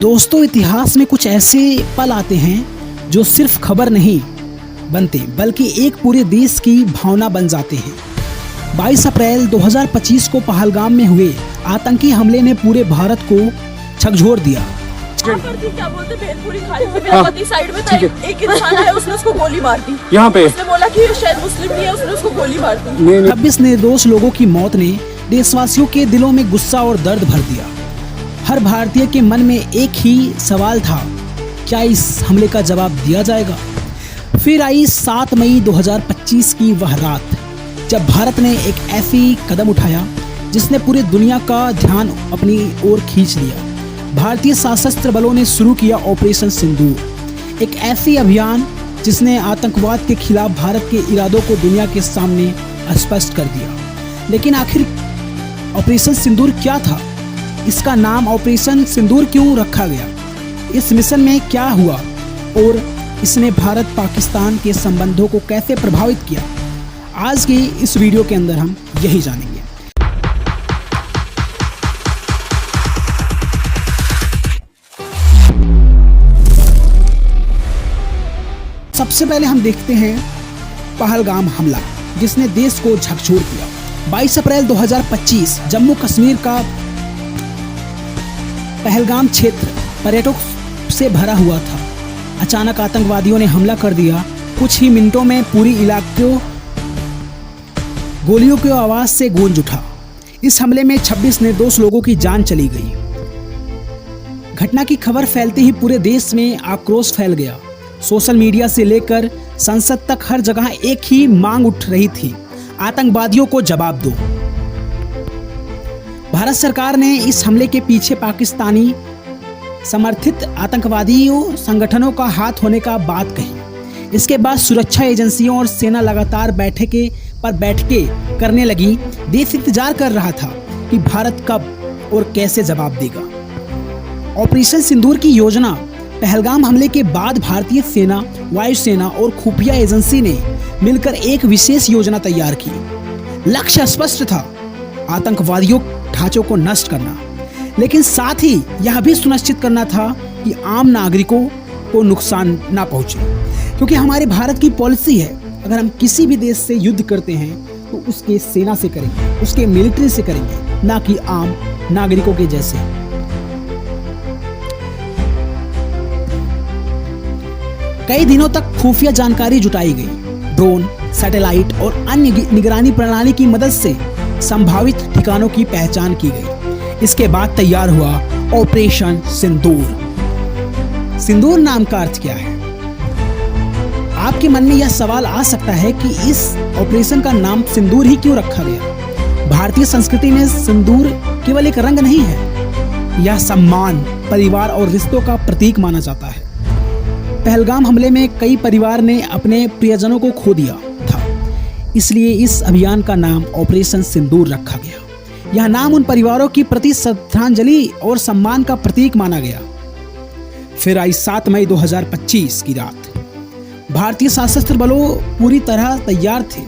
दोस्तों, इतिहास में कुछ ऐसे पल आते हैं जो सिर्फ खबर नहीं बनते बल्कि एक पूरे देश की भावना बन जाते हैं। 22 अप्रैल 2025 को पहलगाम में हुए आतंकी हमले ने पूरे भारत को झकझोर दिया। क्या बोलते भेलपुरी खाई थी, मेरा पति साइड में था, एक इंसान आया, उसने उसको गोली मार दी। यहाँ पे उसने बोला कि शायद मुस्लिम नहीं है, उसने उसको गोली मार दी। 26 निर्दोष लोगों की मौत ने देशवासियों के दिलों में गुस्सा और दर्द भर दिया। हर भारतीय के मन में एक ही सवाल था, क्या इस हमले का जवाब दिया जाएगा? फिर आई 7 मई 2025 की वह रात जब भारत ने एक ऐसी कदम उठाया जिसने पूरी दुनिया का ध्यान अपनी ओर खींच लिया। भारतीय सशस्त्र बलों ने शुरू किया ऑपरेशन सिंदूर, एक ऐसी अभियान जिसने आतंकवाद के खिलाफ भारत के इरादों को दुनिया के सामने स्पष्ट कर दिया। लेकिन आखिर ऑपरेशन सिंदूर क्या था? इसका नाम ऑपरेशन सिंदूर क्यों रखा गया? इस मिशन में क्या हुआ और इसने भारत पाकिस्तान के संबंधों को कैसे प्रभावित किया? आज की इस वीडियो के अंदर हम यही जानेंगे। सबसे पहले हम देखते हैं पहलगाम हमला, जिसने देश को झकझोर दिया। 22 अप्रैल 2025 जम्मू कश्मीर का पहलगाम क्षेत्र पर्यटकों से भरा हुआ था। अचानक आतंकवादियों ने हमला कर दिया। कुछ ही मिनटों में पूरी इलाके गोलियों की आवाज से गूंज उठा। इस हमले में 26 निर्दोष लोगों की जान चली गई। घटना की खबर फैलते ही पूरे देश में आक्रोश फैल गया। सोशल मीडिया से लेकर संसद तक हर जगह एक ही मांग उठ रही थी, आतंकवादियों को जवाब दो। भारत सरकार ने इस हमले के पीछे पाकिस्तानी समर्थित आतंकवादियों संगठनों का हाथ होने का बात कही। इसके बाद सुरक्षा एजेंसियों और सेना लगातार बैठकें करने लगी। देश इंतजार कर रहा था कि भारत कब और कैसे जवाब देगा। ऑपरेशन सिंदूर की योजना पहलगाम हमले के बाद भारतीय सेना, वायुसेना और खुफिया एजेंसी ने मिलकर एक विशेष योजना तैयार की। लक्ष्य स्पष्ट था, आतंकवादियों ढांचों को नष्ट करना, लेकिन साथ ही यह भी सुनिश्चित करना था कि आम नागरिकों को नुकसान ना पहुंचे। क्योंकि हमारे भारत की पॉलिसी है, अगर हम किसी भी देश से युद्ध करते हैं तो उसके सेना से करेंगे, उसके मिलिट्री से करेंगे, ना कि आम नागरिकों के जैसे। कई दिनों तक खुफिया जानकारी जुटाई गई। ड्रोन, सैटेलाइट और अन्य निगरानी प्रणाली की मदद से संभावित ठिकानों की पहचान की गई। इसके बाद तैयार हुआ ऑपरेशन सिंदूर। सिंदूर नाम का अर्थ क्या है? आपके मन में यह सवाल आ सकता है कि इस ऑपरेशन का नाम सिंदूर ही क्यों रखा गया? भारतीय संस्कृति में सिंदूर केवल एक रंग नहीं है, यह सम्मान, परिवार और रिश्तों का प्रतीक माना जाता है। पहलगाम हमले में कई परिवार ने अपने प्रियजनों को खो दिया था, इसलिए इस अभियान का नाम ऑपरेशन सिंदूर रखा गया। यह नाम उन परिवारों की प्रति श्रद्धांजलि और सम्मान का प्रतीक माना गया। फिर आई 7 मई 2025 की रात। भारतीय सशस्त्र बलों पूरी तरह तैयार थे।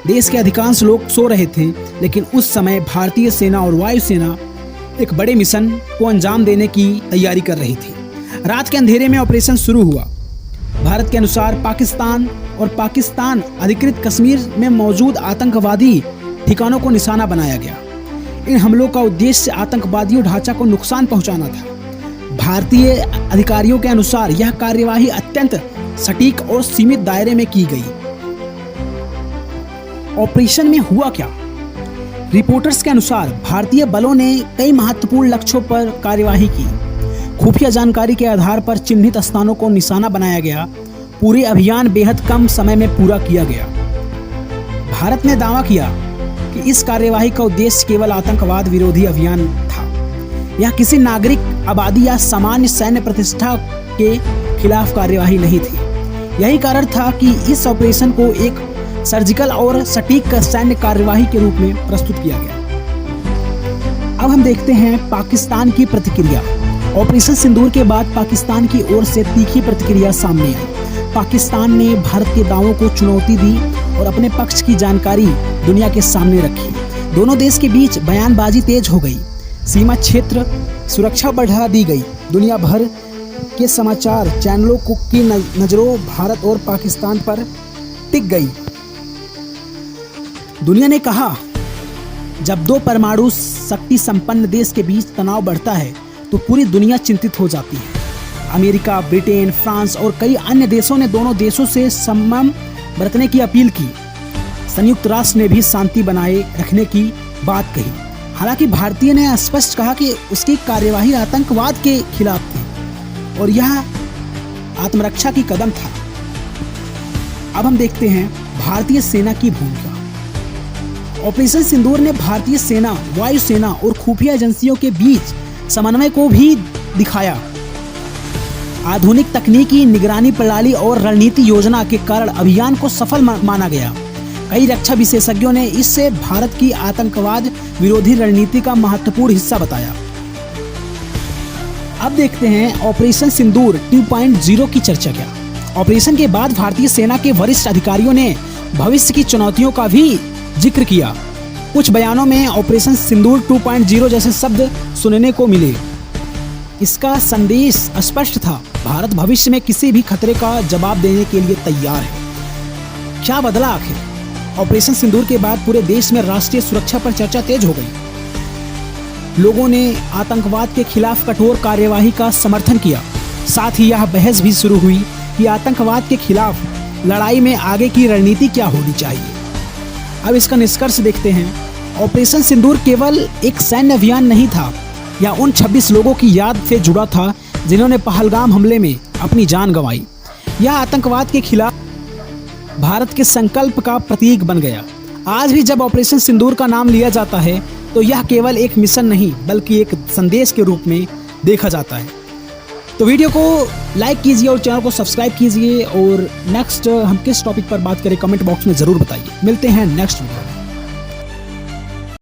देश के अधिकांश लोग सो रहे थे, लेकिन उस समय भारतीय सेना और वायुसेना एक बड़े मिशन को अंजाम देने की तैयारी कर रही थी। रात के अंधेरे में ऑपरेशन शुरू हुआ। भारत के अनुसार पाकिस्तान अधिकृत कश्मीर में मौजूद आतंकवादी ठिकानों को निशाना बनाया गया। इन हमलों का उद्देश्य आतंकवादियों ढांचा को नुकसान पहुंचाना था। भारतीय अधिकारियों के अनुसार यह कार्यवाही अत्यंत सटीक और सीमित दायरे में की गई। ऑपरेशन में हुआ क्या? रिपोर्टर्स के अनुसार भारतीय बलों ने कई महत्वपूर्ण लक्ष्यों पर कार्यवाही की। खुफिया जानकारी के आधार पर चिन्हित स्थानों को निशाना बनाया गया। पूरे अभियान बेहद कम समय में पूरा किया गया। भारत ने दावा किया कि इस कार्यवाही का उद्देश्य केवल आतंकवाद विरोधी अभियान था। यह किसी नागरिक आबादी या सामान्य सैन्य प्रतिष्ठा के खिलाफ कार्यवाही नहीं थी। यही कारण था कि इस ऑपरेशन को एक सर्जिकल और सटीक सैन्य कार्यवाही के रूप में प्रस्तुत किया गया। अब हम देखते हैं पाकिस्तान की प्रतिक्रिया। ऑपरेशन सिंदूर के बाद पाकिस्तान की ओर से तीखी प्रतिक्रिया सामने आई। पाकिस्तान ने भारत के दावों को चुनौती दी और अपने पक्ष की जानकारी दुनिया के सामने रखी। दोनों देश के बीच बयानबाजी तेज हो गई। सीमा क्षेत्र सुरक्षा बढ़ा दी गई दुनिया भर के समाचार चैनलों की नज़रों भारत और पाकिस्तान पर टिक गई। दुनिया ने कहा, जब दो परमाणु शक्ति संपन्न देश के बीच तनाव बढ़ता है तो पूरी दुनिया चिंतित हो जाती है। अमेरिका, ब्रिटेन, फ्रांस और कई अन्य देशों ने दोनों देशों से संयम बरतने की अपील की। संयुक्त राष्ट्र ने भी शांति बनाए रखने की बात कही। हालांकि भारतीय ने स्पष्ट कहा कि उसकी कार्यवाही आतंकवाद के खिलाफ थी और यह आत्मरक्षा की कदम था। अब हम देखते हैं भारतीय सेना की भूमिका। ऑपरेशन सिंदूर ने भारतीय सेना, वायुसेना और खुफिया एजेंसियों के बीच समन्वय को भी दिखाया। आधुनिक तकनीकी, निगरानी प्रणाली और रणनीति योजना के कारण अभियान को सफल माना गया। कई रक्षा विशेषज्ञों ने इससे भारत की आतंकवाद विरोधी रणनीति का महत्वपूर्ण हिस्सा बताया। अब देखते हैं ऑपरेशन सिंदूर 2.0 की चर्चा क्या। ऑपरेशन के बाद भारतीय सेना के वरिष्ठ अधिकारियों ने भविष्य की चुनौतियों का भी जिक्र किया। कुछ बयानों में ऑपरेशन सिंदूर 2.0 जैसे शब्द सुनने को मिले। इसका संदेश स्पष्ट था, भारत भविष्य में किसी भी खतरे का जवाब देने के लिए तैयार है। क्या बदला आखिर? ऑपरेशन सिंदूर के बाद पूरे देश में राष्ट्रीय सुरक्षा पर चर्चा तेज हो गई। लोगों ने आतंकवाद के खिलाफ कठोर कार्यवाही का समर्थन किया। साथ ही यह बहस भी शुरू हुई कि आतंकवाद के खिलाफ लड़ाई में आगे की रणनीति क्या होनी चाहिए। अब इसका निष्कर्ष देखते हैं। ऑपरेशन सिंदूर केवल एक सैन्य अभियान नहीं था या उन 26 लोगों की याद से जुड़ा था जिन्होंने पहलगाम हमले में अपनी जान गंवाई। यह आतंकवाद के खिलाफ भारत के संकल्प का प्रतीक बन गया। आज भी जब ऑपरेशन सिंदूर का नाम लिया जाता है तो यह केवल एक मिशन नहीं बल्कि एक संदेश के रूप में देखा जाता है। तो वीडियो को लाइक कीजिए और चैनल को सब्सक्राइब कीजिए और नेक्स्ट हम किस टॉपिक पर बात करें कमेंट बॉक्स में ज़रूर बताइए। मिलते हैं नेक्स्ट वीडियो।